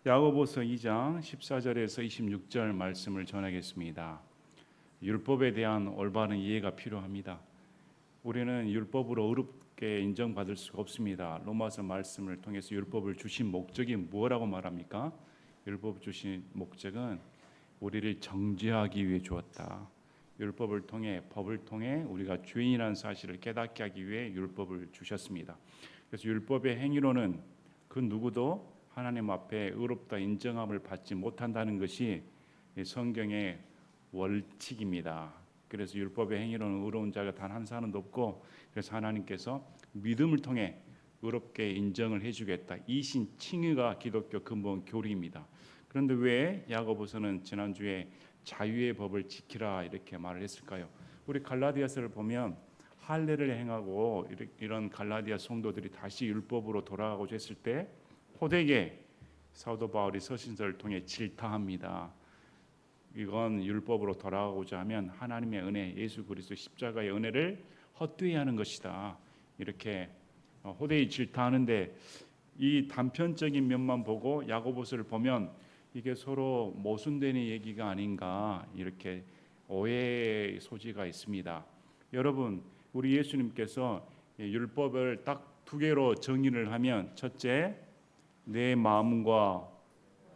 야고보서 2장 14절에서 26절 말씀을 전하겠습니다. 율법에 대한 올바른 이해가 필요합니다. 우리는 율법으로 의롭게 인정받을 수가 없습니다. 로마서 말씀을 통해서 율법을 주신 목적이 뭐라고 말합니까? 율법 주신 목적은 우리를 정죄하기 위해 주었다. 율법을 통해, 법을 통해 우리가 죄인이라는 사실을 깨닫게 하기 위해 율법을 주셨습니다. 그래서 율법의 행위로는 그 누구도 하나님 앞에 의롭다 인정함을 받지 못한다는 것이 성경의 원칙입니다. 그래서 율법의 행위로는 의로운 자가 단 한 사람도 없고, 그래서 하나님께서 믿음을 통해 의롭게 인정을 해주겠다. 이신 칭의가 기독교 근본 교리입니다. 그런데 왜 야고보서는 지난주에 자유의 법을 지키라 이렇게 말을 했을까요? 우리 갈라디아서를 보면 할례를 행하고 이런 갈라디아 성도들이 다시 율법으로 돌아가고자 했을 때 호되게 사도 바울이 서신서를 통해 질타합니다. 이건 율법으로 돌아가고자 하면 하나님의 은혜, 예수 그리스도 십자가의 은혜를 헛되이 하는 것이다. 이렇게 호되이 질타하는데 이 단편적인 면만 보고 야고보서를 보면 이게 서로 모순되는 얘기가 아닌가 이렇게 오해의 소지가 있습니다. 여러분, 우리 예수님께서 율법을 딱 두 개로 정의를 하면, 첫째, 내 마음과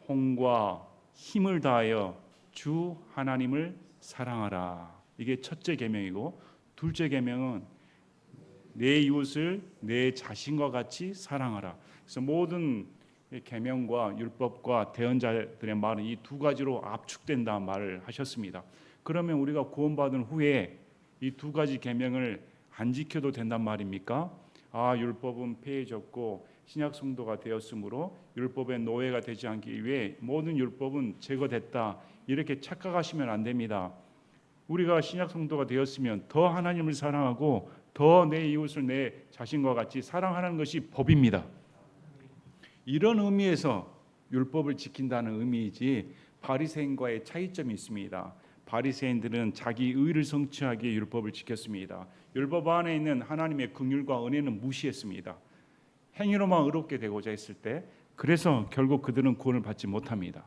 혼과 힘을 다하여 주 하나님을 사랑하라. 이게 첫째 계명이고, 둘째 계명은 내 이웃을 내 자신과 같이 사랑하라. 그래서 모든 계명과 율법과 대언자들의 말은 이 두 가지로 압축된다 말을 하셨습니다. 그러면 우리가 구원받은 후에 이 두 가지 계명을 안 지켜도 된단 말입니까? 율법은 폐해졌고 신약 성도가 되었으므로 율법의 노예가 되지 않기 위해 모든 율법은 제거됐다, 이렇게 착각하시면 안 됩니다. 우리가 신약 성도가 되었으면 더 하나님을 사랑하고 더 내 이웃을 내 자신과 같이 사랑하는 것이 법입니다. 이런 의미에서 율법을 지킨다는 의미이지 바리새인과의 차이점이 있습니다. 바리새인들은 자기 의를 성취하기 위해 율법을 지켰습니다. 율법 안에 있는 하나님의 긍휼과 은혜는 무시했습니다. 행위로만 의롭게 되고자 했을 때, 그래서 결국 그들은 구원을 받지 못합니다.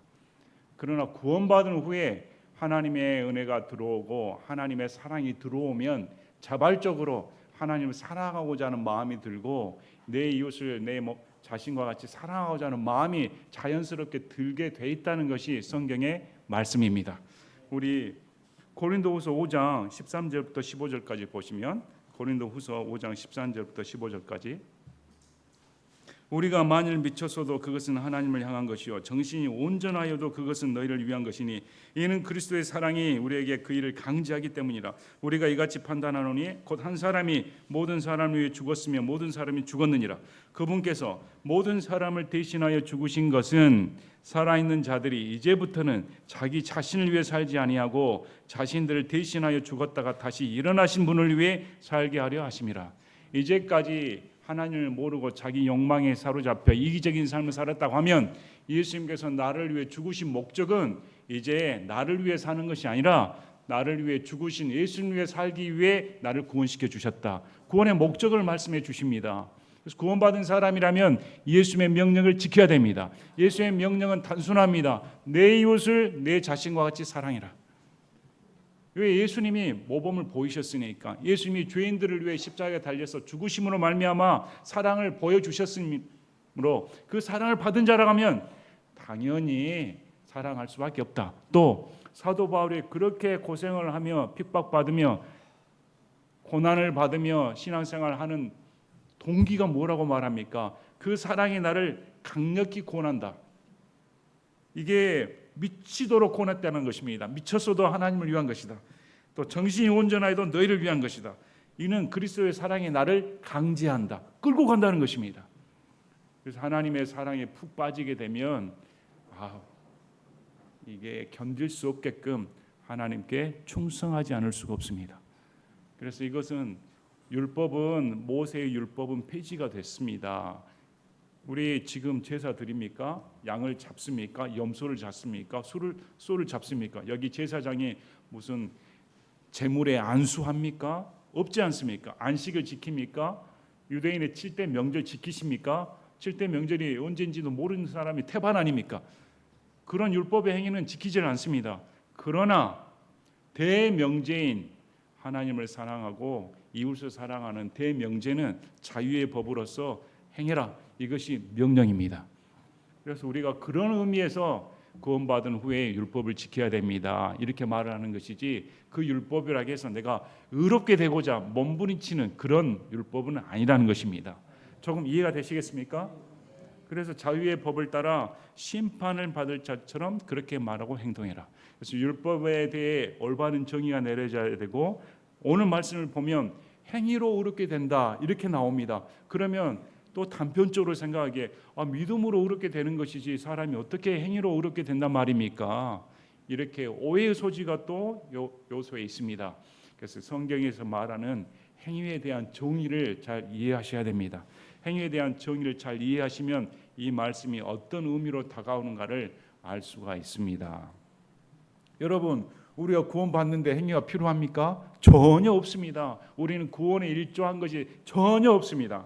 그러나 구원받은 후에 하나님의 은혜가 들어오고 하나님의 사랑이 들어오면 자발적으로 하나님을 사랑하고자 하는 마음이 들고 내 이웃을 내 자신과 같이 사랑하고자 하는 마음이 자연스럽게 들게 돼 있다는 것이 성경의 말씀입니다. 우리 고린도후서 5장 13절부터 15절까지 보시면, 고린도후서 5장 13절부터 15절까지, 우리가 만일 미쳤어도 그것은 하나님을 향한 것이요 정신이 온전하여도 그것은 너희를 위한 것이니 이는 그리스도의 사랑이 우리에게 그 일을 강제하기 때문이라. 우리가 이같이 판단하노니 곧 한 사람이 모든 사람을 위해 죽었으며 모든 사람이 죽었느니라. 그분께서 모든 사람을 대신하여 죽으신 것은 살아있는 자들이 이제부터는 자기 자신을 위해 살지 아니하고 자신들을 대신하여 죽었다가 다시 일어나신 분을 위해 살게 하려 하심이라. 이제까지 하나님을 모르고 자기 욕망에 사로잡혀 이기적인 삶을 살았다고 하면, 예수님께서 나를 위해 죽으신 목적은 이제 나를 위해 사는 것이 아니라 나를 위해 죽으신 예수님 위해 살기 위해 나를 구원시켜 주셨다. 구원의 목적을 말씀해 주십니다. 그래서 구원받은 사람이라면 예수님의 명령을 지켜야 됩니다. 예수의 명령은 단순합니다. 내 이웃을 내 자신과 같이 사랑해라. 왜? 예수님이 모범을 보이셨으니까. 예수님이 죄인들을 위해 십자가에 달려서 죽으심으로 말미암아 사랑을 보여주셨으므로 그 사랑을 받은 자라면 당연히 사랑할 수밖에 없다. 또 사도 바울이 그렇게 고생을 하며 핍박받으며 고난을 받으며 신앙생활하는 동기가 뭐라고 말합니까? 그 사랑이 나를 강력히 구원한다. 이게 미치도록 구원했다는 것입니다. 미쳤어도 하나님을 위한 것이다. 또 정신이 온전하여도 너희를 위한 것이다. 이는 그리스도의 사랑이 나를 강제한다, 끌고 간다는 것입니다. 그래서 하나님의 사랑에 푹 빠지게 되면 이게 견딜 수 없게끔 하나님께 충성하지 않을 수가 없습니다. 그래서 이것은 율법은, 모세의 율법은 폐지가 됐습니다. 우리 지금 제사 드립니까? 양을 잡습니까? 염소를 잡습니까? 소를 잡습니까? 여기 제사장이 무슨 제물에 안수합니까? 없지 않습니까? 안식을 지킵니까? 유대인의 7대 명절 지키십니까? 7대 명절이 언제인지도 모르는 사람이 태반 아닙니까? 그런 율법의 행위는 지키질 않습니다. 그러나 대명제인 하나님을 사랑하고 이웃을 사랑하는 대명제는 자유의 법으로서 행해라. 이것이 명령입니다. 그래서 우리가 그런 의미에서 구원받은 후에 율법을 지켜야 됩니다. 이렇게 말을 하는 것이지 그 율법이라고 해서 내가 의롭게 되고자 몸부림치는 그런 율법은 아니라는 것입니다. 조금 이해가 되시겠습니까? 그래서 자유의 법을 따라 심판을 받을 자처럼 그렇게 말하고 행동해라. 그래서 율법에 대해 올바른 정의가 내려져야 되고 오늘 말씀을 보면 행위로 의롭게 된다 이렇게 나옵니다. 그러면 또 단편적으로 생각하기에 믿음으로 의롭게 되는 것이지 사람이 어떻게 행위로 의롭게 된단 말입니까? 이렇게 오해의 소지가 또 요소에 있습니다. 그래서 성경에서 말하는 행위에 대한 정의를 잘 이해하셔야 됩니다. 행위에 대한 정의를 잘 이해하시면 이 말씀이 어떤 의미로 다가오는가를 알 수가 있습니다. 여러분, 우리가 구원받는데 행위가 필요합니까? 전혀 없습니다. 우리는 구원에 일조한 것이 전혀 없습니다.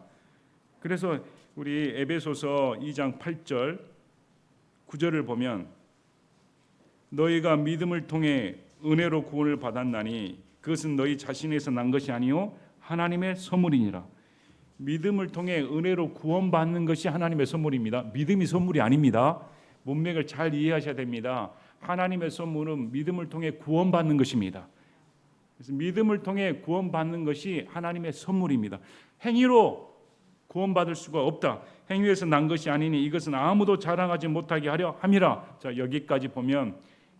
그래서 우리 에베소서 2장 8절 9절을 보면 너희가 믿음을 통해 은혜로 구원을 받았나니 그것은 너희 자신에서 난 것이 아니요 하나님의 선물이니라. 믿음을 통해 은혜로 구원받는 것이 하나님의 선물입니다. 믿음이 선물이 아닙니다. 문맥을 잘 이해하셔야 됩니다. 하나님의 선물은 믿음을 통해 구원받는 것입니다. 그래서 믿음을 통해 구원받는 것이 하나님의 선물입니다. 행위로 구원받을 수가 없다. 행위에서 난 것이 아니니 이것은 아무도 자랑하지 못하게 하려 함이라. 자, 여기까지 보면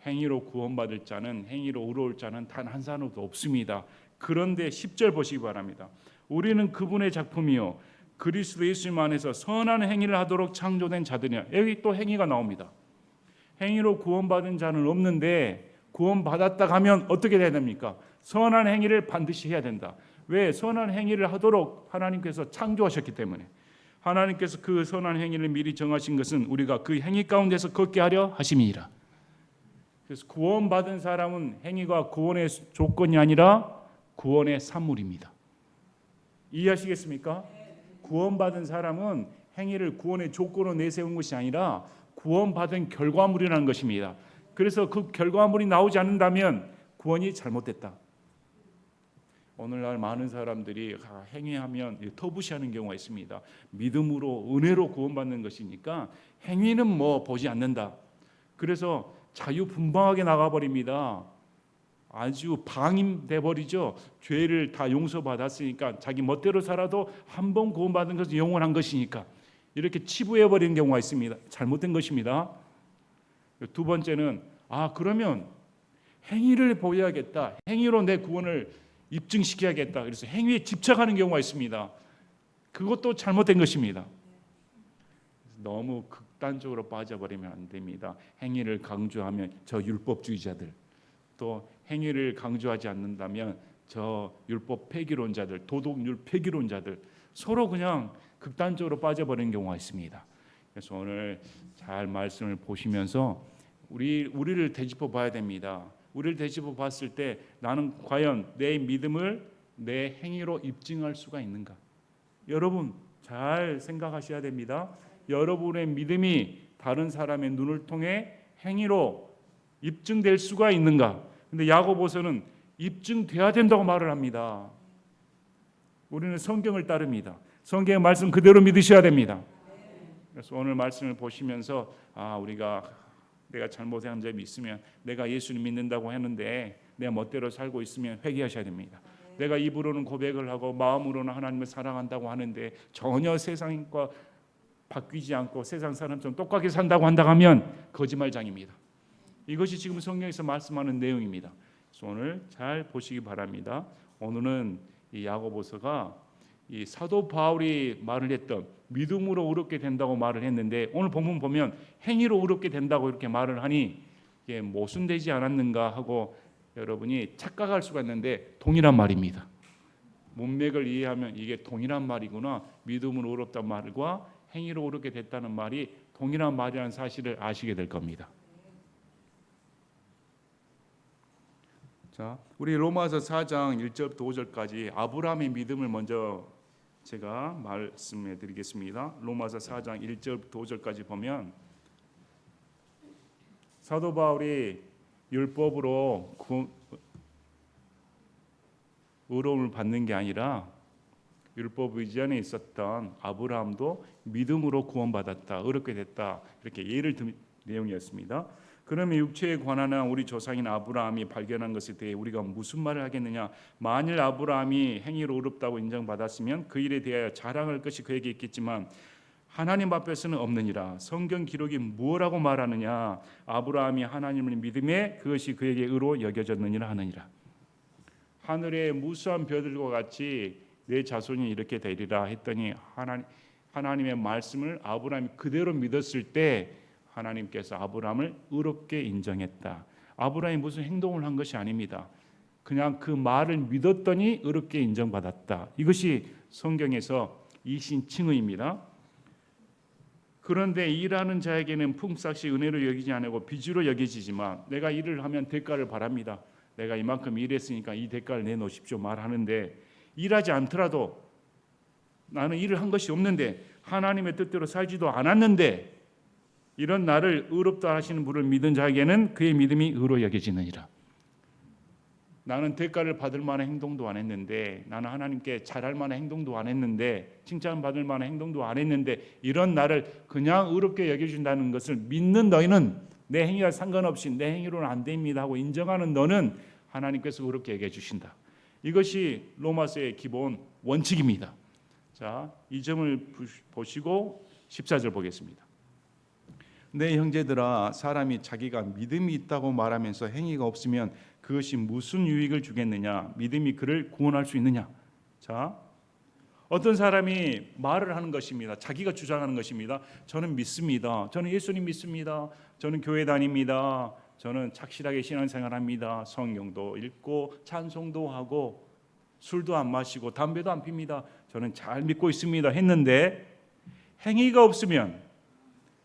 행위로 구원받을 자는 행위로 의로울 자는 단 한 사람도 없습니다. 그런데 10절 보시기 바랍니다. 우리는 그분의 작품이요 그리스도 예수님 안에서 선한 행위를 하도록 창조된 자들이야. 여기 또 행위가 나옵니다. 행위로 구원받은 자는 없는데 구원받았다 하면 어떻게 해야 됩니까? 선한 행위를 반드시 해야 된다. 왜? 선한 행위를 하도록 하나님께서 창조하셨기 때문에. 하나님께서 그 선한 행위를 미리 정하신 것은 우리가 그 행위 가운데서 걷게 하려 하심이니라. 그래서 구원받은 사람은 행위가 구원의 조건이 아니라 구원의 산물입니다. 이해하시겠습니까? 구원받은 사람은 행위를 구원의 조건으로 내세운 것이 아니라 구원받은 결과물이라는 것입니다. 그래서 그 결과물이 나오지 않는다면 구원이 잘못됐다. 오늘날 많은 사람들이 행위하면 터부시하는 경우가 있습니다. 믿음으로 은혜로 구원받는 것이니까 행위는 뭐 보지 않는다. 그래서 자유분방하게 나가버립니다. 아주 방임돼 버리죠. 죄를 다 용서받았으니까 자기 멋대로 살아도 한 번 구원받은 것은 영원한 것이니까 이렇게 치부해 버리는 경우가 있습니다. 잘못된 것입니다. 두 번째는 그러면 행위를 보여야겠다. 행위로 내 구원을 입증시켜야겠다. 그래서 행위에 집착하는 경우가 있습니다. 그것도 잘못된 것입니다. 너무 극단적으로 빠져버리면 안 됩니다. 행위를 강조하면 저 율법주의자들, 또 행위를 강조하지 않는다면 저 율법 폐기론자들, 도덕률 폐기론자들 서로 그냥 극단적으로 빠져버리는 경우가 있습니다. 그래서 오늘 잘 말씀을 보시면서 우리를 되짚어 봐야 됩니다. 우리를 되짚어 봤을 때 나는 과연 내 믿음을 내 행위로 입증할 수가 있는가? 여러분 잘 생각하셔야 됩니다. 여러분의 믿음이 다른 사람의 눈을 통해 행위로 입증될 수가 있는가? 근데 야고보서는 입증돼야 된다고 말을 합니다. 우리는 성경을 따릅니다. 성경의 말씀 그대로 믿으셔야 됩니다. 그래서 오늘 말씀을 보시면서 내가 잘못한 점이 있으면 내가 예수님 믿는다고 했는데 내 멋대로 살고 있으면 회개하셔야 됩니다. 내가 입으로는 고백을 하고 마음으로는 하나님을 사랑한다고 하는데 전혀 세상과 바뀌지 않고 세상 사람처럼 똑같이 산다고 한다고 하면 거짓말장입니다. 이것이 지금 성경에서 말씀하는 내용입니다. 그래서 오늘 잘 보시기 바랍니다. 오늘은 이 야고보서가 이 사도 바울이 말을 했던 믿음으로 의롭게 된다고 말을 했는데 오늘 본문 보면 행위로 의롭게 된다고 이렇게 말을 하니 이게 모순되지 않았는가 하고 여러분이 착각할 수가 있는데 동일한 말입니다. 문맥을 이해하면 이게 동일한 말이구나. 믿음으로 의롭다는 말과 행위로 의롭게 됐다는 말이 동일한 말이라는 사실을 아시게 될 겁니다. 자, 우리 로마서 4장 1절부터 5절까지 아브라함의 믿음을 먼저 제가 말씀해 드리겠습니다. 로마서 4장 1절부터 5절까지 보면 사도 바울이 율법으로 의로움을 받는 게 아니라 율법 이전에 있었던 아브라함도 믿음으로 구원받았다, 의롭게 됐다, 이렇게 예를 든 내용이었습니다. 그러면 육체에 관한 우리 조상인 아브라함이 발견한 것에 대해 우리가 무슨 말을 하겠느냐? 만일 아브라함이 행위로 의롭다고 인정받았으면 그 일에 대하여 자랑할 것이 그에게 있겠지만 하나님 앞에서는 없느니라. 성경 기록이 무엇라고 말하느냐? 아브라함이 하나님을 믿음에 그것이 그에게 의로 여겨졌느니라 하느니라. 하늘의 무수한 별들과 같이 내 자손이 이렇게 되리라 했더니 하나님의 말씀을 아브라함이 그대로 믿었을 때 하나님께서 아브라함을 의롭게 인정했다. 아브라함이 무슨 행동을 한 것이 아닙니다. 그냥 그 말을 믿었더니 의롭게 인정받았다. 이것이 성경에서 이신 칭의입니다. 그런데 일하는 자에게는 품삯이 은혜로 여기지 않고 빚으로 여겨지지만 내가 일을 하면 대가를 바랍니다. 내가 이만큼 일했으니까 이 대가를 내놓으십시오 말하는데 일하지 않더라도 나는 일을 한 것이 없는데 하나님의 뜻대로 살지도 않았는데 이런 나를 의롭다 하시는 분을 믿은 자에게는 그의 믿음이 의로 여겨지느니라. 나는 대가를 받을 만한 행동도 안 했는데, 나는 하나님께 잘할 만한 행동도 안 했는데, 칭찬받을 만한 행동도 안 했는데 이런 나를 그냥 의롭게 여겨준다는 것을 믿는 너희는 내 행위와 상관없이 내 행위로는 안 됩니다 하고 인정하는 너는 하나님께서 의롭게 여겨주신다. 이것이 로마서의 기본 원칙입니다. 자, 이 점을 보시고 14절 보겠습니다. 내 형제들아, 사람이 자기가 믿음이 있다고 말하면서 행위가 없으면 그것이 무슨 유익을 주겠느냐? 믿음이 그를 구원할 수 있느냐? 자, 어떤 사람이 말을 하는 것입니다. 자기가 주장하는 것입니다. 저는 믿습니다. 저는 예수님 믿습니다. 저는 교회 다닙니다. 저는 착실하게 신앙생활합니다. 성경도 읽고 찬송도 하고 술도 안 마시고 담배도 안 핍니다. 저는 잘 믿고 있습니다 했는데 행위가 없으면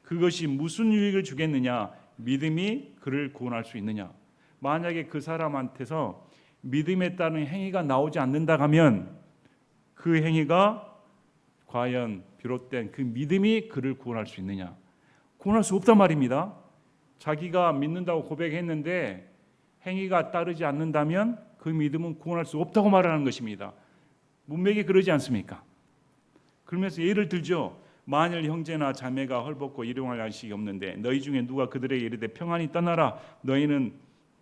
그것이 무슨 유익을 주겠느냐? 믿음이 그를 구원할 수 있느냐? 만약에 그 사람한테서 믿음에 따른 행위가 나오지 않는다 하면 그 행위가 과연 비롯된 그 믿음이 그를 구원할 수 있느냐? 구원할 수 없단 말입니다. 자기가 믿는다고 고백했는데 행위가 따르지 않는다면 그 믿음은 구원할 수 없다고 말하는 것입니다. 문맥이 그러지 않습니까? 그러면서 예를 들죠. 만일 형제나 자매가 헐벗고 일용할 양식이 없는데 너희 중에 누가 그들에게 이르되 평안히 떠나라, 너희는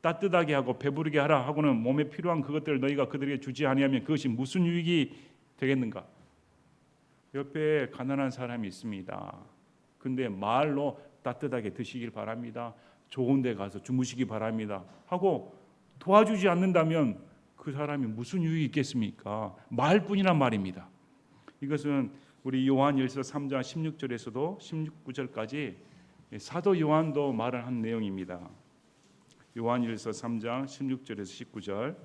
따뜻하게 하고 배부르게 하라 하고는 몸에 필요한 그것들을 너희가 그들에게 주지 아니하면 그것이 무슨 유익이 되겠는가? 옆에 가난한 사람이 있습니다. 근데 말로 따뜻하게 드시길 바랍니다, 좋은 데 가서 주무시기 바랍니다 하고 도와주지 않는다면 그 사람이 무슨 유익이 있겠습니까? 말뿐이란 말입니다. 이것은 우리 요한일서 3장 16절에서도 19절까지 사도 요한도 말을 한 내용입니다. 요한일서 3장 16절에서 19절.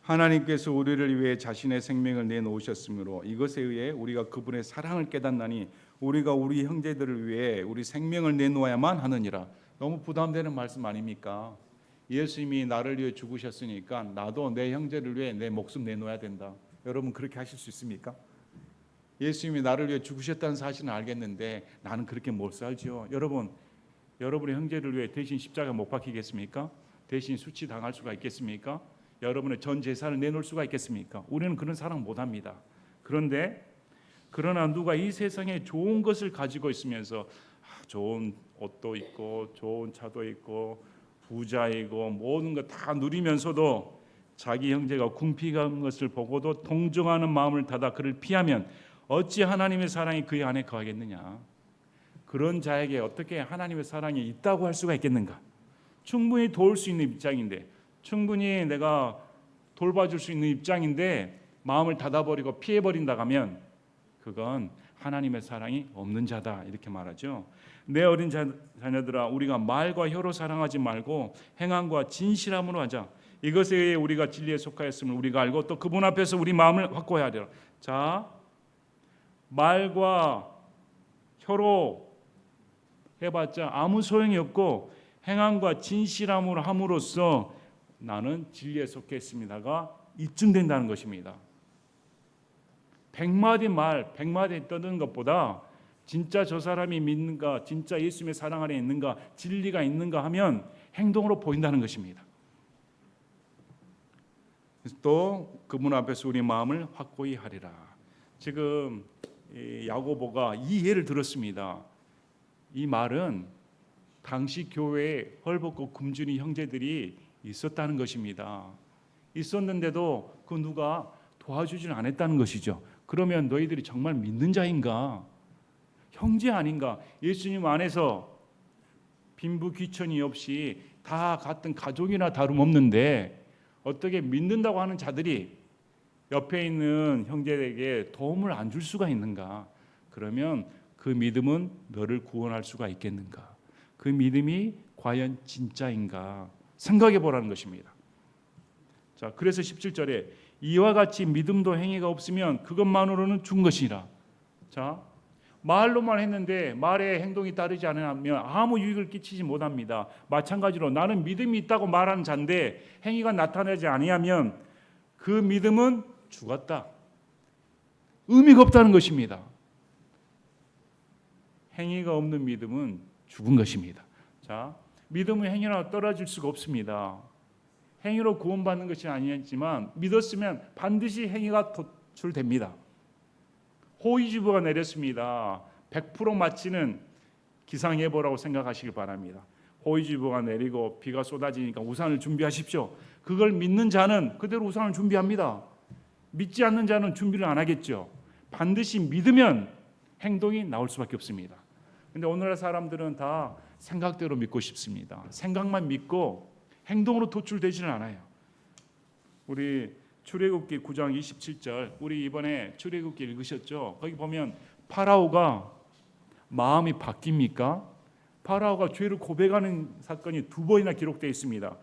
하나님께서 우리를 위해 자신의 생명을 내놓으셨으므로 이것에 의해 우리가 그분의 사랑을 깨닫나니 우리가 우리 형제들을 위해 우리 생명을 내놓아야만 하느니라. 너무 부담되는 말씀 아닙니까? 예수님이 나를 위해 죽으셨으니까 나도 내 형제를 위해 내 목숨 내놓아야 된다. 여러분 그렇게 하실 수 있습니까? 예수님이 나를 위해 죽으셨다는 사실은 알겠는데 나는 그렇게 못 살지요. 여러분의 형제를 위해 대신 십자가 못 박히겠습니까? 대신 수치당할 수가 있겠습니까? 여러분의 전 재산을 내놓을 수가 있겠습니까? 우리는 그런 사랑 못합니다. 그러나 누가 이 세상에 좋은 것을 가지고 있으면서 좋은 옷도 있고 좋은 차도 있고 부자이고 모든 것 다 누리면서도 자기 형제가 궁핍한 것을 보고도 동정하는 마음을 닫아 그를 피하면 어찌 하나님의 사랑이 그의 안에 거하겠느냐? 그런 자에게 어떻게 하나님의 사랑이 있다고 할 수가 있겠는가? 충분히 도울 수 있는 입장인데, 충분히 내가 돌봐줄 수 있는 입장인데 마음을 닫아버리고 피해버린다 하면 그건 하나님의 사랑이 없는 자다, 이렇게 말하죠. 내 어린 자녀들아, 우리가 말과 혀로 사랑하지 말고 행함과 진실함으로 하자. 이것에 의해 우리가 진리에 속하였음을 우리가 알고 또 그분 앞에서 우리 마음을 확고해야 하리라. 자, 말과 혀로 해봤자 아무 소용이 없고 행함과 진실함으로 함으로써 나는 진리에 속해 있습니다가 입증된다는 것입니다. 100마디 말, 100마디 떠드는 것보다 진짜 저 사람이 믿는가, 진짜 예수님의 사랑 안에 있는가, 진리가 있는가 하면 행동으로 보인다는 것입니다. 또 그분 앞에서 우리 마음을 확고히 하리라. 지금 야고보가 이 예를 들었습니다. 이 말은 당시 교회에 헐벗고 굶주린 형제들이 있었다는 것입니다. 있었는데도 그 누가 도와주지는 않았다는 것이죠. 그러면 너희들이 정말 믿는 자인가? 형제 아닌가? 예수님 안에서 빈부 귀천이 없이 다 같은 가족이나 다름없는데 어떻게 믿는다고 하는 자들이 옆에 있는 형제에게 도움을 안 줄 수가 있는가? 그러면 그 믿음은 너를 구원할 수가 있겠는가? 그 믿음이 과연 진짜인가? 생각해 보라는 것입니다. 자, 그래서 17절에 이와 같이 믿음도 행위가 없으면 그것만으로는 죽은 것이라. 자, 말로만 했는데 말에 행동이 따르지 않으면 아무 유익을 끼치지 못합니다. 마찬가지로 나는 믿음이 있다고 말하는 자인데 행위가 나타나지 아니하면 그 믿음은 죽었다. 의미가 없다는 것입니다. 행위가 없는 믿음은 죽은 것입니다. 자, 믿음은 행위로 떨어질 수가 없습니다. 행위로 구원받는 것이 아니지만 믿었으면 반드시 행위가 도출됩니다. 호위주부가 내렸습니다. 100% 맞히는 기상예보라고 생각하시길 바랍니다. 호위주부가 내리고 비가 쏟아지니까 우산을 준비하십시오. 그걸 믿는 자는 그대로 우산을 준비합니다. 믿지 않는 자는 준비를 안 하겠죠. 반드시 믿으면 행동이 나올 수밖에 없습니다. 그런데 오늘날 사람들은 다 생각대로 믿고 싶습니다. 생각만 믿고 행동으로 도출되지는 않아요. 우리 출애굽기 9장 27절, 우리 이번에 출애굽기 읽으셨죠? 거기 보면 파라오가 마음이 바뀝니까? 파라오가 죄를 고백하는 사건이 2번이나 기록되어 있습니다.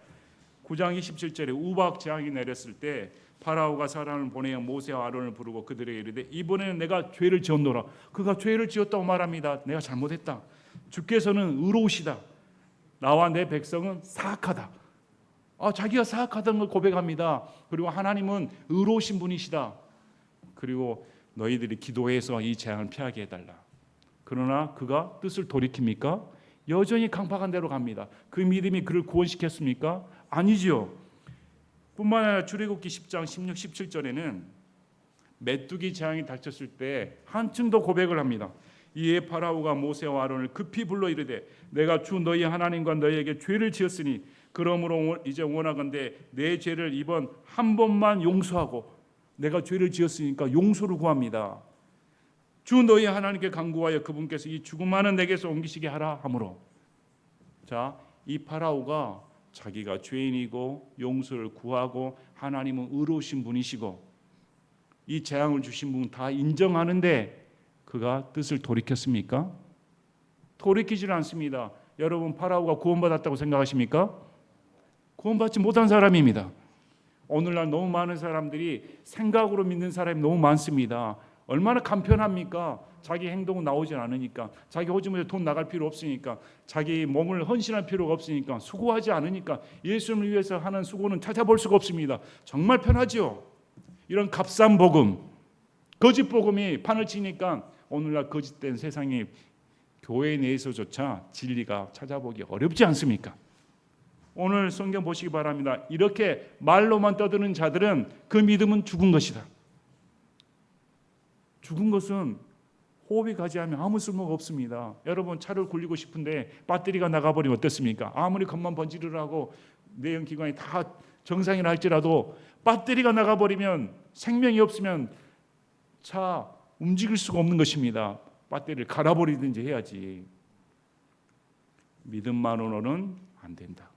9장 27절에 우박 재앙이 내렸을 때 파라오가 사람을 보내어 모세와 아론을 부르고 그들에게 이르되 이번에는 내가 죄를 지었노라. 그가 죄를 지었다고 말합니다. 내가 잘못했다. 주께서는 의로우시다. 나와 내 백성은 사악하다. 자기가 사악하다는 걸 고백합니다. 그리고 하나님은 의로우신 분이시다. 그리고 너희들이 기도해서 이 재앙을 피하게 해달라. 그러나 그가 뜻을 돌이킵니까? 여전히 강팍한 대로 갑니다. 그 믿음이 그를 구원시켰습니까? 아니지요. 뿐만 아니라 출애굽기 10장 16, 17절에는 메뚜기 재앙이 닥쳤을 때 한층 더 고백을 합니다. 이에 파라오가 모세와 아론을 급히 불러 이르되 내가 주 너희 하나님과 너희에게 죄를 지었으니 그러므로 이제 원하건대 내 죄를 이번 한 번만 용서하고, 내가 죄를 지었으니까 용서를 구합니다. 주 너희 하나님께 간구하여 그분께서 이 죽음하는 내게서 옮기시게 하라 하므로. 자, 이 파라오가 자기가 죄인이고 용서를 구하고 하나님은 의로우신 분이시고 이 재앙을 주신 분 다 인정하는데 그가 뜻을 돌이켰습니까? 돌이키질 않습니다. 여러분, 파라오가 구원받았다고 생각하십니까? 구원받지 못한 사람입니다. 오늘날 너무 많은 사람들이 생각으로 믿는 사람이 너무 많습니다. 얼마나 간편합니까? 자기 행동은 나오질 않으니까, 자기 호주머니에 돈 나갈 필요 없으니까, 자기 몸을 헌신할 필요가 없으니까, 수고하지 않으니까 예수님을 위해서 하는 수고는 찾아볼 수가 없습니다. 정말 편하죠. 이런 값싼 복음, 거짓 복음이 판을 치니까 오늘날 거짓된 세상에 교회 내에서조차 진리가 찾아보기 어렵지 않습니까? 오늘 성경 보시기 바랍니다. 이렇게 말로만 떠드는 자들은 그 믿음은 죽은 것이다. 죽은 것은 호흡이 가지 않으면 아무 쓸모가 없습니다. 여러분, 차를 굴리고 싶은데 배터리가 나가버리면 어떻습니까? 아무리 겉만 번지르르 하고 내연기관이 다 정상이라 할지라도 배터리가 나가버리면, 생명이 없으면 차 움직일 수가 없는 것입니다. 배터리를 갈아버리든지 해야지. 믿음만으로는 안 된다.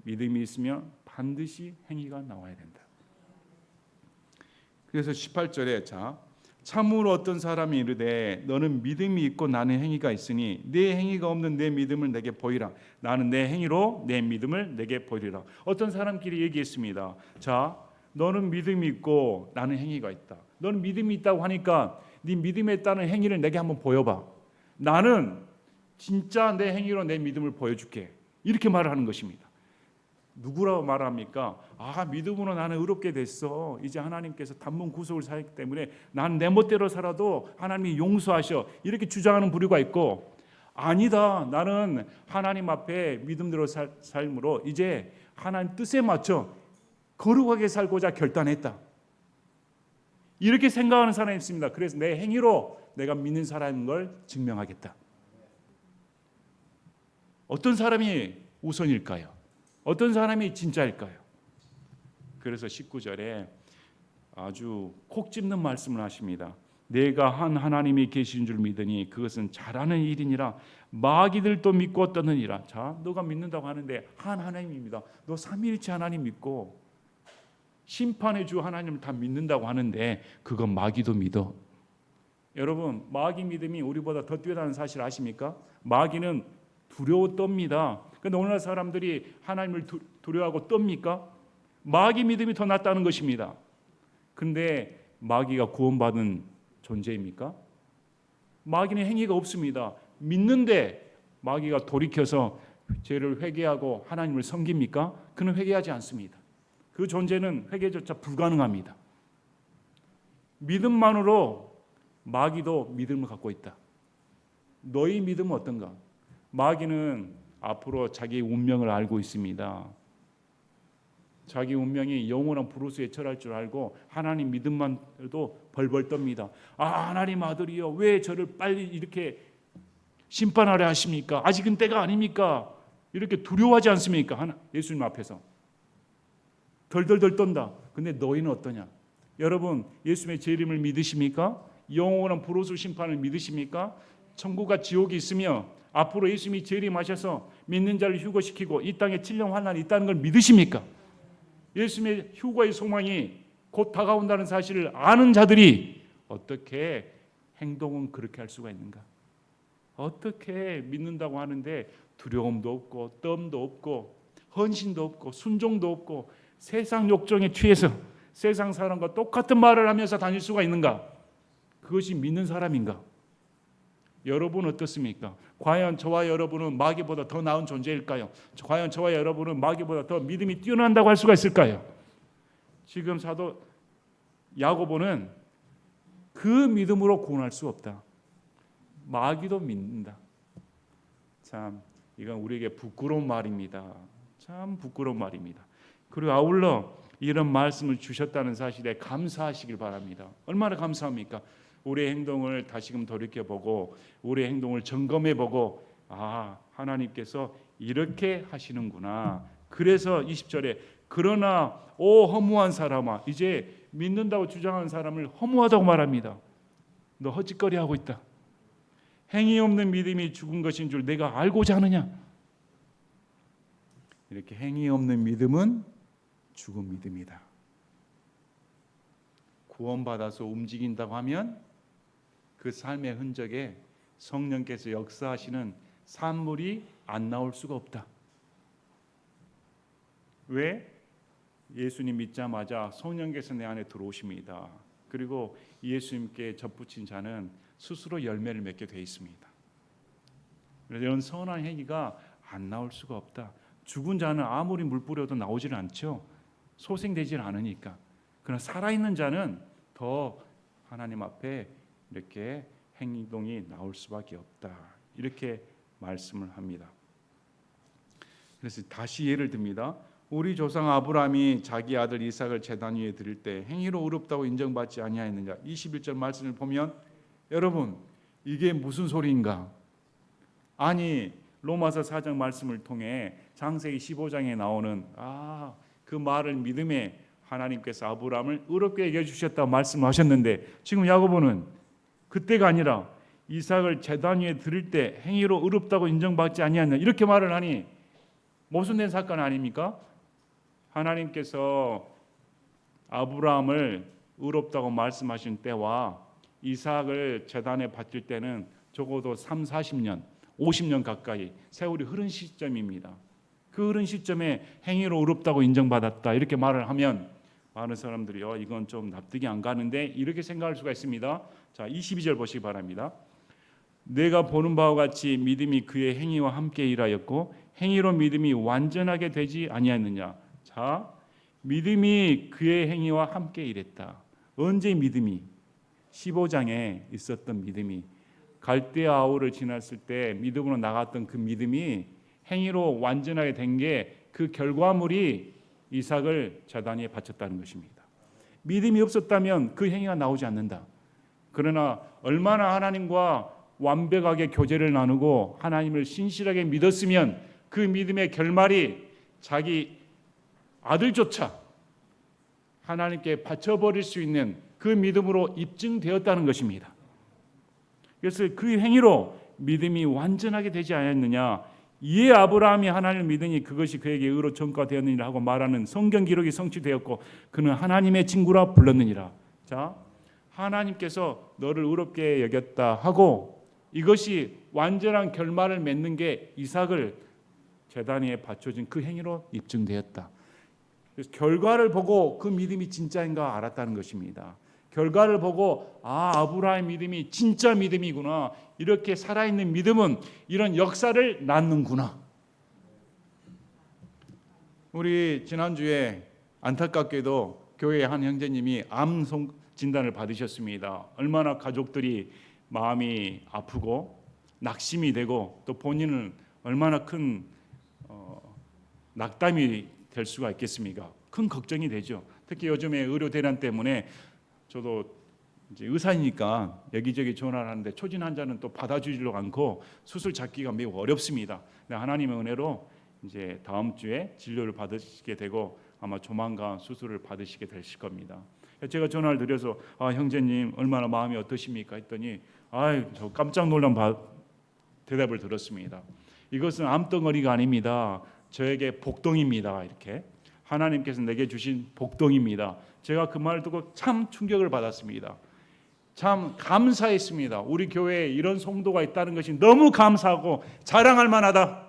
믿음이 있으면 반드시 행위가 나와야 된다. 그래서 18절에 참으로 어떤 사람이 이르되 너는 믿음이 있고 나는 행위가 있으니 네 행위가 없는 내 믿음을 내게 보이라. 나는 내 행위로 내 믿음을 내게 보이리라. 어떤 사람끼리 얘기했습니다. 자, 너는 믿음이 있고 나는 행위가 있다. 너는 믿음이 있다고 하니까 네 믿음에 있다는 행위를 내게 한번 보여봐. 나는 진짜 내 행위로 내 믿음을 보여줄게. 이렇게 말을 하는 것입니다. 누구라고 말합니까? 믿음으로 나는 의롭게 됐어. 이제 하나님께서 단문 구속을 사했기 때문에 난 내 멋대로 살아도 하나님이 용서하셔. 이렇게 주장하는 부류가 있고, 아니다. 나는 하나님 앞에 믿음대로 삶으로 이제 하나님 뜻에 맞춰 거룩하게 살고자 결단했다. 이렇게 생각하는 사람이 있습니다. 그래서 내 행위로 내가 믿는 사람인 걸 증명하겠다. 어떤 사람이 우선일까요? 어떤 사람이 진짜일까요? 그래서 19절에 아주 콕 집는 말씀을 하십니다. 내가 한 하나님이 계신 줄 믿으니 그것은 잘하는 일이니라. 마귀들도 믿고 떠느니라. 자, 너가 믿는다고 하는데 한 하나님입니다. 너 삼위일체 하나님 믿고 심판의 주 하나님을 다 믿는다고 하는데 그건 마귀도 믿어. 여러분, 마귀 믿음이 우리보다 더 뛰어나는 사실 아십니까? 마귀는 두려워 떱니다. 그런데 오늘날 사람들이 하나님을 두려워하고 떱니까? 마귀 믿음이 더 낫다는 것입니다. 그런데 마귀가 구원받은 존재입니까? 마귀는 행위가 없습니다. 믿는데 마귀가 돌이켜서 죄를 회개하고 하나님을 섬깁니까? 그는 회개하지 않습니다. 그 존재는 회개조차 불가능합니다. 믿음만으로 마귀도 믿음을 갖고 있다. 너희 믿음은 어떤가? 마귀는 앞으로 자기의 운명을 알고 있습니다. 자기 운명이 영원한 브루스에 처할 줄 알고 하나님 믿음만도 벌벌 떱니다. 하나님 아들이여, 왜 저를 빨리 이렇게 심판하려 하십니까? 아직은 때가 아닙니까? 이렇게 두려워하지 않습니까? 예수님 앞에서 덜덜덜 떤다. 근데 너희는 어떠냐? 여러분, 예수님의 제 이름을 믿으십니까? 영원한 브루스 심판을 믿으십니까? 천국과 지옥이 있으며 앞으로 예수님이 재림하셔서 믿는 자를 휴거시키고 이 땅에 7년 환난이 있다는 걸 믿으십니까? 예수님의 휴거의 소망이 곧 다가온다는 사실을 아는 자들이 어떻게 행동은 그렇게 할 수가 있는가? 어떻게 믿는다고 하는데 두려움도 없고 뜸도 없고 헌신도 없고 순종도 없고 세상 욕정에 취해서 세상 사람과 똑같은 말을 하면서 다닐 수가 있는가? 그것이 믿는 사람인가? 여러분 어떻습니까? 과연 저와 여러분은 마귀보다 더 나은 존재일까요? 과연 저와 여러분은 마귀보다 더 믿음이 뛰어난다고 할 수가 있을까요? 지금 사도 야고보는 그 믿음으로 구원할 수 없다. 마귀도 믿는다. 참, 이건 우리에게 부끄러운 말입니다. 참 부끄러운 말입니다. 그리고 아울러 이런 말씀을 주셨다는 사실에 감사하시길 바랍니다. 얼마나 감사합니까? 우리의 행동을 다시금 돌이켜보고 우리의 행동을 점검해보고 하나님께서 이렇게 하시는구나. 그래서 20절에 그러나 오 허무한 사람아, 이제 믿는다고 주장하는 사람을 허무하다고 말합니다. 너 헛짓거리하고 있다. 행위 없는 믿음이 죽은 것인 줄 내가 알고자 하느냐. 이렇게 행위 없는 믿음은 죽은 믿음이다. 구원받아서 움직인다고 하면 그 삶의 흔적에 성령께서 역사하시는 산물이 안 나올 수가 없다. 왜? 예수님 믿자마자 성령께서 내 안에 들어오십니다. 그리고 예수님께 접붙인 자는 스스로 열매를 맺게 되어 있습니다. 그래서 이런 선한 행위가 안 나올 수가 없다. 죽은 자는 아무리 물 뿌려도 나오질 않죠. 소생되질 않으니까. 그러나 살아있는 자는 더 하나님 앞에 이렇게 행동이 나올 수밖에 없다. 이렇게 말씀을 합니다. 그래서 다시 예를 듭니다. 우리 조상 아브라함이 자기 아들 이삭을 제단 위에 드릴 때 행위로 의롭다고 인정받지 아니하였느냐. 21절 말씀을 보면 여러분 이게 무슨 소리인가? 아니 로마서 4장 말씀을 통해 창세기 15장에 나오는 그 말을 믿음에 하나님께서 아브라함을 의롭게 여겨주셨다고 말씀하셨는데 지금 야고보는 그때가 아니라 이삭을 제단 위에 드릴 때 행위로 의롭다고 인정받지 아니하느냐 이렇게 말을 하니 모순된 사건 아닙니까? 하나님께서 아브라함을 의롭다고 말씀하신 때와 이삭을 제단에 바칠 때는 적어도 3, 40년, 50년 가까이 세월이 흐른 시점입니다. 그 흐른 시점에 행위로 의롭다고 인정받았다 이렇게 말을 하면 많은 사람들이 이건 좀 납득이 안 가는데 이렇게 생각할 수가 있습니다. 자, 22절 보시기 바랍니다. 내가 보는 바와 같이 믿음이 그의 행위와 함께 일하였고 행위로 믿음이 완전하게 되지 아니하느냐. 자, 믿음이 그의 행위와 함께 일했다. 언제 믿음이? 15장에 있었던 믿음이, 갈대아 아우를 지났을 때 믿음으로 나갔던 그 믿음이 행위로 완전하게 된 게 그 결과물이 이삭을 제단위에 바쳤다는 것입니다. 믿음이 없었다면 그 행위가 나오지 않는다. 그러나 얼마나 하나님과 완벽하게 교제를 나누고 하나님을 신실하게 믿었으면 그 믿음의 결말이 자기 아들조차 하나님께 바쳐버릴 수 있는 그 믿음으로 입증되었다는 것입니다. 그래서 그 행위로 믿음이 완전하게 되지 않았느냐. 이에 아브라함이 하나님을 믿으니 그것이 그에게 의로 전가되었느니라 하고 말하는 성경 기록이 성취되었고 그는 하나님의 친구라 불렀느니라. 자, 하나님께서 너를 의롭게 여겼다 하고 이것이 완전한 결말을 맺는 게 이삭을 제단 위에 바쳐진 그 행위로 입증되었다. 그래서 결과를 보고 그 믿음이 진짜인가 알았다는 것입니다. 결과를 보고 아브라함의 믿음이 진짜 믿음이구나. 이렇게 살아있는 믿음은 이런 역사를 낳는구나. 우리 지난주에 안타깝게도 교회의 한 형제님이 암 진단을 받으셨습니다. 얼마나 가족들이 마음이 아프고 낙심이 되고 또 본인은 얼마나 큰 낙담이 될 수가 있겠습니까? 큰 걱정이 되죠. 특히 요즘에 의료 대란 때문에 저도 이제 의사니까 여기저기 전화를 하는데 초진 환자는 또 받아주지도 않고 수술 잡기가 매우 어렵습니다. 하나님의 은혜로 이제 다음 주에 진료를 받으시게 되고 아마 조만간 수술을 받으시게 되실 겁니다. 제가 전화를 드려서 형제님 얼마나 마음이 어떠십니까 했더니 저 깜짝 놀란 대답을 들었습니다. 이것은 암덩어리가 아닙니다. 저에게 복덩입니다. 이렇게 하나님께서 내게 주신 복덩입니다. 제가 그 말을 듣고 참 충격을 받았습니다. 참 감사했습니다. 우리 교회에 이런 성도가 있다는 것이 너무 감사하고 자랑할 만하다.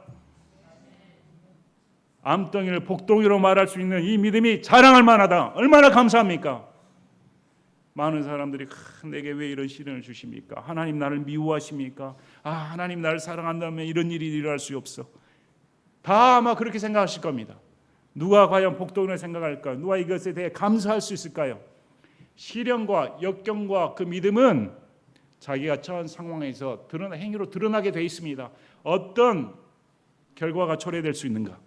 암덩이를 복덩이로 말할 수 있는 이 믿음이 자랑할 만하다. 얼마나 감사합니까? 많은 사람들이 내게 왜 이런 시련을 주십니까? 하나님 나를 미워하십니까? 하나님 나를 사랑한다면 이런 일이 일어날 수 없어. 다 아마 그렇게 생각하실 겁니다. 누가 과연 복덩이를 생각할까? 누가 이것에 대해 감사할 수 있을까요? 시련과 역경과 그 믿음은 자기가 처한 상황에서 행위로 드러나게 되어 있습니다. 어떤 결과가 초래될 수 있는가?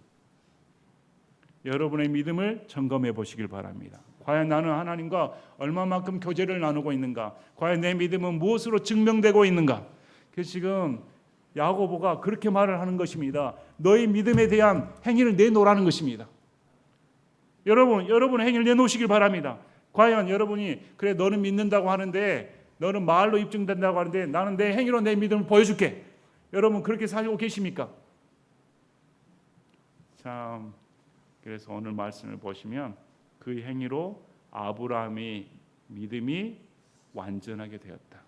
여러분의 믿음을 점검해 보시길 바랍니다. 과연 나는 하나님과 얼마만큼 교제를 나누고 있는가? 과연 내 믿음은 무엇으로 증명되고 있는가? 그래서 지금 야고보가 그렇게 말을 하는 것입니다. 너희 믿음에 대한 행위를 내놓으라는 것입니다. 여러분의 행위를 내놓으시길 바랍니다. 과연 여러분이 그래 너는 믿는다고 하는데 너는 말로 입증된다고 하는데 나는 내 행위로 내 믿음을 보여줄게. 여러분 그렇게 살고 계십니까? 참 그래서 오늘 말씀을 보시면 그 행위로 아브라함의 믿음이 완전하게 되었다.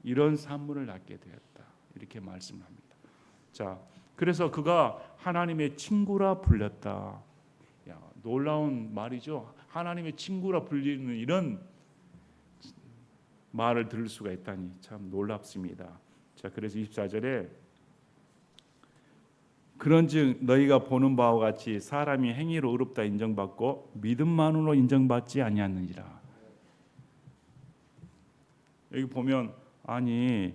이런 산물을 낳게 되었다. 이렇게 말씀합니다. 자, 그래서 그가 하나님의 친구라 불렸다. 놀라운 말이죠. 하나님의 친구라 불리는 이런 말을 들을 수가 있다니 참 놀랍습니다. 자, 그래서 24절에 그런즉 너희가 보는 바와 같이 사람이 행위로 의롭다 인정받고 믿음만으로 인정받지 아니하느니라. 여기 보면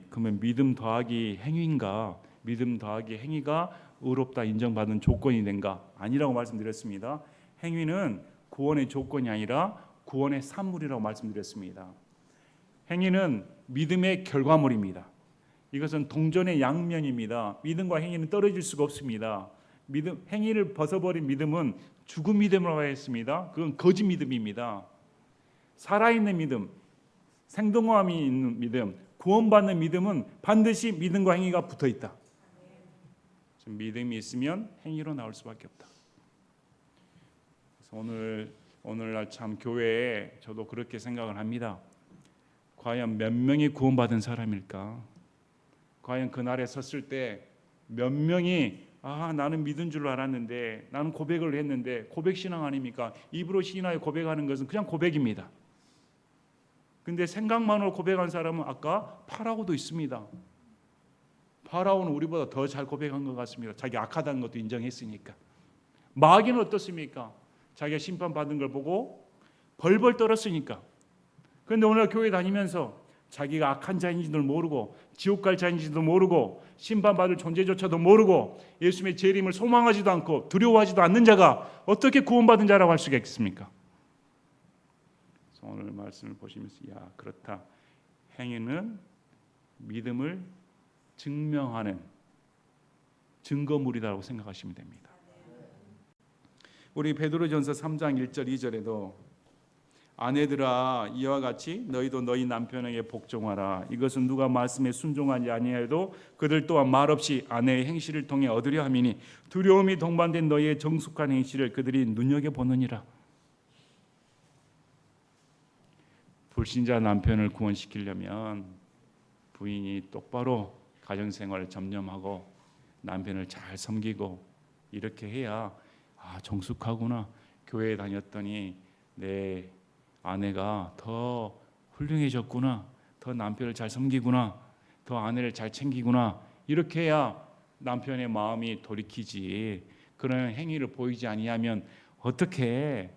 그러면 믿음 더하기 행위인가? 믿음 더하기 행위가 의롭다 인정받는 조건이 된가? 아니라고 말씀드렸습니다. 행위는 구원의 조건이 아니라 구원의 산물이라고 말씀드렸습니다. 행위는 믿음의 결과물입니다. 이것은 동전의 양면입니다. 믿음과 행위는 떨어질 수가 없습니다. 행위를 벗어버린 믿음은 죽은 믿음이라고 했습니다. 그건 거짓 믿음입니다. 살아있는 믿음, 생동감이 있는 믿음, 구원받는 믿음은 반드시 믿음과 행위가 붙어있다. 믿음이 있으면 행위로 나올 수밖에 없다. 그래서 오늘날 참 교회에 저도 그렇게 생각을 합니다. 과연 몇 명이 구원받은 사람일까? 과연 그날에 섰을 때 몇 명이 나는 믿은 줄 알았는데 나는 고백을 했는데 고백 신앙 아닙니까? 입으로 신앙에 고백하는 것은 그냥 고백입니다. 근데 생각만으로 고백한 사람은 아까 8하고도 있습니다. 바라오는 우리보다 더 잘 고백한 것 같습니다. 자기 악하다는 것도 인정했으니까. 마귀는 어떻습니까? 자기가 심판받은 걸 보고 벌벌 떨었으니까. 그런데 오늘 교회 다니면서 자기가 악한 자인지도 모르고 지옥 갈 자인지도 모르고 심판받을 존재조차도 모르고 예수님의 재림을 소망하지도 않고 두려워하지도 않는 자가 어떻게 구원받은 자라고 할 수가 있습니까? 그래서 오늘 말씀을 보시면서 그렇다. 행위는 믿음을 증명하는 증거물이라고 생각하시면 됩니다. 우리 베드로전서 3장 1절 2절에도 아내들아 이와 같이 너희도 너희 남편에게 복종하라. 이것은 누가 말씀에 순종하지 아니하여도 그들 또한 말없이 아내의 행실을 통해 얻으려 함이니 두려움이 동반된 너희의 정숙한 행실을 그들이 눈여겨보느니라. 불신자 남편을 구원시키려면 부인이 똑바로 가정생활을 점념하고 남편을 잘 섬기고 이렇게 해야 정숙하구나. 교회에 다녔더니 내 아내가 더 훌륭해졌구나. 더 남편을 잘 섬기구나. 더 아내를 잘 챙기구나. 이렇게 해야 남편의 마음이 돌이키지. 그런 행위를 보이지 아니하면 어떻게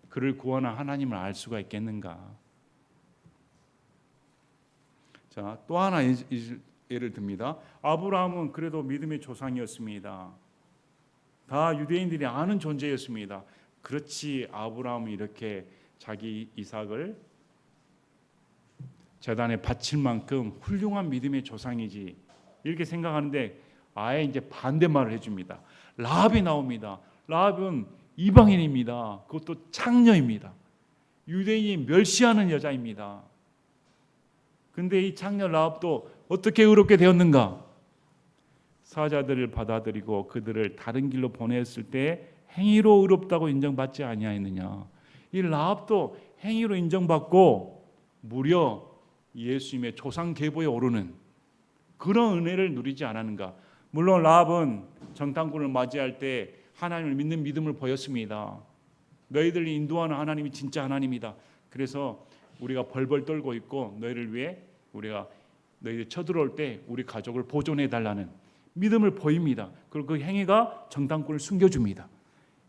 그를 구원한 하나님을 알 수가 있겠는가? 자, 또 하나 예를 듭니다. 아브라함은 그래도 믿음의 조상이었습니다. 다 유대인들이 아는 존재였습니다. 그렇지, 아브라함이 이렇게 자기 이삭을 제단에 바칠 만큼 훌륭한 믿음의 조상이지 이렇게 생각하는데 아예 이제 반대말을 해줍니다. 라합이 나옵니다. 라합은 이방인입니다. 그것도 창녀입니다. 유대인이 멸시하는 여자입니다. 근데 이 창녀 라합도 어떻게 의롭게 되었는가? 사자들을 받아들이고 그들을 다른 길로 보냈을 때 행위로 의롭다고 인정받지 아니하였느냐. 이 라합도 행위로 인정받고 무려 예수님의 조상 계보에 오르는 그런 은혜를 누리지 않았는가. 물론 라합은 정탐꾼을 맞이할 때 하나님을 믿는 믿음을 보였습니다. 너희들이 인도하는 하나님이 진짜 하나님이다. 그래서 우리가 벌벌 떨고 있고 너희를 위해 우리가 너희들 쳐들어올 때 우리 가족을 보존해 달라는 믿음을 보입니다. 그리고 그 행위가 정탐꾼을 숨겨줍니다.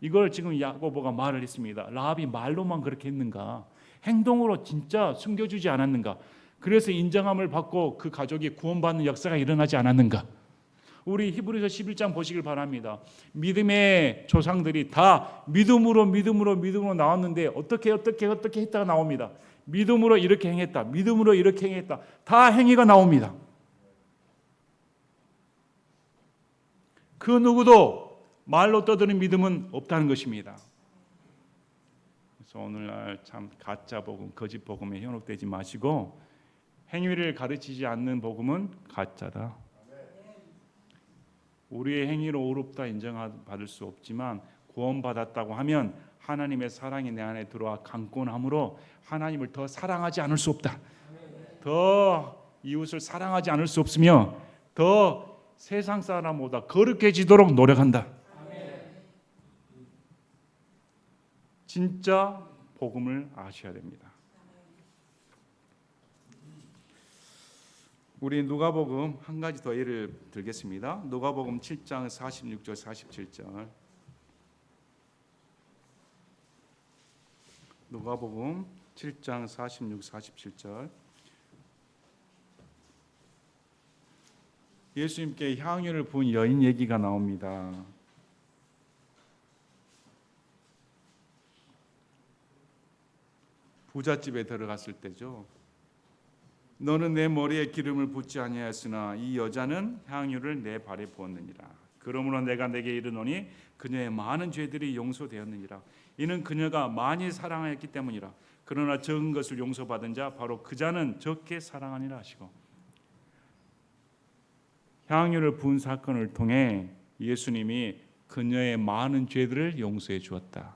이걸 지금 야고보가 말을 했습니다. 라합이 말로만 그렇게 했는가? 행동으로 진짜 숨겨주지 않았는가? 그래서 인정함을 받고 그 가족이 구원받는 역사가 일어나지 않았는가? 우리 히브리서 11장 보시길 바랍니다. 믿음의 조상들이 다 믿음으로 나왔는데 어떻게 했다가 나옵니다. 믿음으로 이렇게 행했다. 믿음으로 이렇게 행했다. 다 행위가 나옵니다. 그 누구도 말로 떠드는 믿음은 없다는 것입니다. 그래서 오늘날 참 가짜 복음, 거짓 복음에 현혹되지 마시고 행위를 가르치지 않는 복음은 가짜다. 우리의 행위로 의롭다 인정받을 수 없지만 구원받았다고 하면 하나님의 사랑이 내 안에 들어와 강권함으로 하나님을 더 사랑하지 않을 수 없다. 더 이웃을 사랑하지 않을 수 없으며 더 세상 사람보다 거룩해지도록 노력한다. 진짜 복음을 아셔야 됩니다. 우리 누가복음 한 가지 더 예를 들겠습니다. 누가복음 7장 46절 47절. 누가복음 7장 46, 47절. 예수님께 향유를 부은 여인 얘기가 나옵니다. 부잣집에 들어갔을 때죠. 너는 내 머리에 기름을 붓지 아니하였으나 이 여자는 향유를 내 발에 부었느니라. 그러므로 내가 내게 이르노니 그녀의 많은 죄들이 용서되었느니라. 이는 그녀가 많이 사랑하였기 때문이라. 그러나 적은 것을 용서받은 자 바로 그 자는 적게 사랑하니라 하시고, 향유를 부은 사건을 통해 예수님이 그녀의 많은 죄들을 용서해 주었다.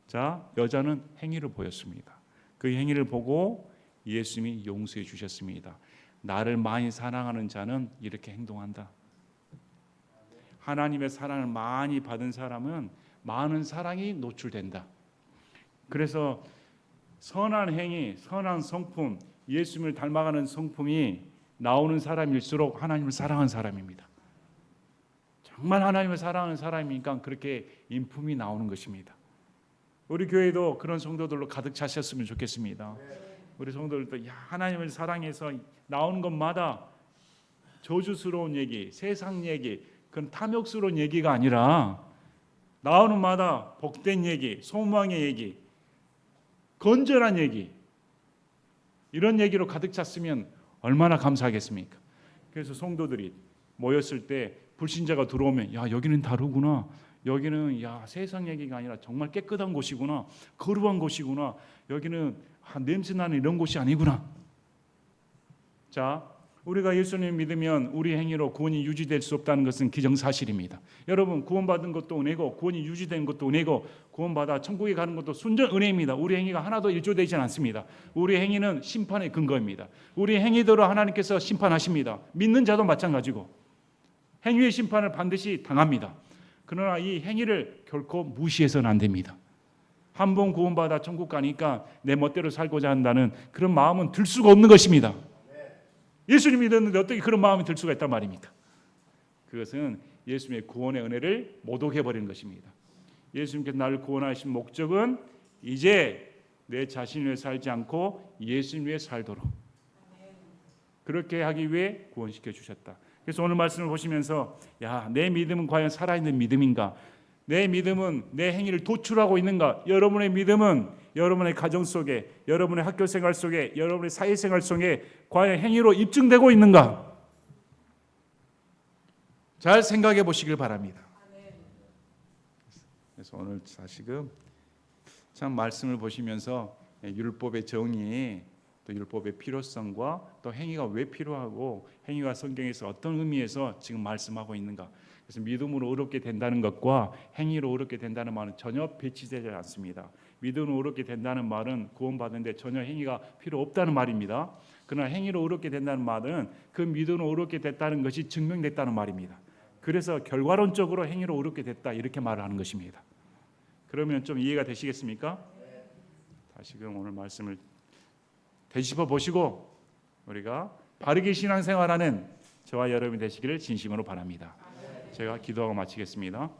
자, 여자는 행위를 보였습니다. 그 행위를 보고 예수님이 용서해 주셨습니다. 나를 많이 사랑하는 자는 이렇게 행동한다. 하나님의 사랑을 많이 받은 사람은 많은 사랑이 노출된다. 그래서 선한 행위, 선한 성품, 예수님을 닮아가는 성품이 나오는 사람일수록 하나님을 사랑하는 사람입니다. 정말 하나님을 사랑하는 사람이니까 그렇게 인품이 나오는 것입니다. 우리 교회도 그런 성도들로 가득 차셨으면 좋겠습니다. 우리 성도들도 하나님을 사랑해서 나오는 것마다 저주스러운 얘기, 세상 얘기, 그런 탐욕스러운 얘기가 아니라 나오는 마다 복된 얘기, 소망의 얘기, 건전한 얘기, 이런 얘기로 가득 찼으면 얼마나 감사하겠습니까? 그래서 성도들이 모였을 때 불신자가 들어오면 여기는 다르구나, 여기는 세상 얘기가 아니라 정말 깨끗한 곳이구나, 거룩한 곳이구나, 여기는 냄새나는 이런 곳이 아니구나. 자, 우리가 예수님을 믿으면 우리 행위로 구원이 유지될 수 없다는 것은 기정사실입니다. 여러분, 구원받은 것도 은혜고 구원이 유지된 것도 은혜고 구원받아 천국에 가는 것도 순전 은혜입니다. 우리 행위가 하나도 일조되지 않습니다. 우리 행위는 심판의 근거입니다. 우리 행위대로 하나님께서 심판하십니다. 믿는 자도 마찬가지고 행위의 심판을 반드시 당합니다. 그러나 이 행위를 결코 무시해서는 안 됩니다. 한 번 구원받아 천국 가니까 내 멋대로 살고자 한다는 그런 마음은 들 수가 없는 것입니다. 예수님 믿었는데 어떻게 그런 마음이 들 수가 있단 말입니까? 그것은 예수님의 구원의 은혜를 모독해버리는 것입니다. 예수님께서 나를 구원하신 목적은 이제 내 자신 위해 살지 않고 예수님 위해 살도록 그렇게 하기 위해 구원시켜 주셨다. 그래서 오늘 말씀을 보시면서 내 믿음은 과연 살아있는 믿음인가? 내 믿음은 내 행위를 도출하고 있는가? 여러분의 믿음은 여러분의 가정 속에, 여러분의 학교 생활 속에, 여러분의 사회생활 속에 과연 행위로 입증되고 있는가? 잘 생각해 보시길 바랍니다. 그래서 오늘 다시금 참 말씀을 보시면서 율법의 정의, 또 율법의 필요성과 또 행위가 왜 필요하고 행위가 성경에서 어떤 의미에서 지금 말씀하고 있는가? 그래서 믿음으로 의롭게 된다는 것과 행위로 의롭게 된다는 말은 전혀 배치되지 않습니다. 믿음으로 의롭게 된다는 말은 구원받는데 전혀 행위가 필요 없다는 말입니다. 그러나 행위로 의롭게 된다는 말은 그 믿음으로 의롭게 됐다는 것이 증명됐다는 말입니다. 그래서 결과론적으로 행위로 의롭게 됐다 이렇게 말을 하는 것입니다. 그러면 좀 이해가 되시겠습니까? 다시금 오늘 말씀을 되짚어 보시고 우리가 바르게 신앙생활하는 저와 여러분이 되시기를 진심으로 바랍니다. 제가 기도하고 마치겠습니다.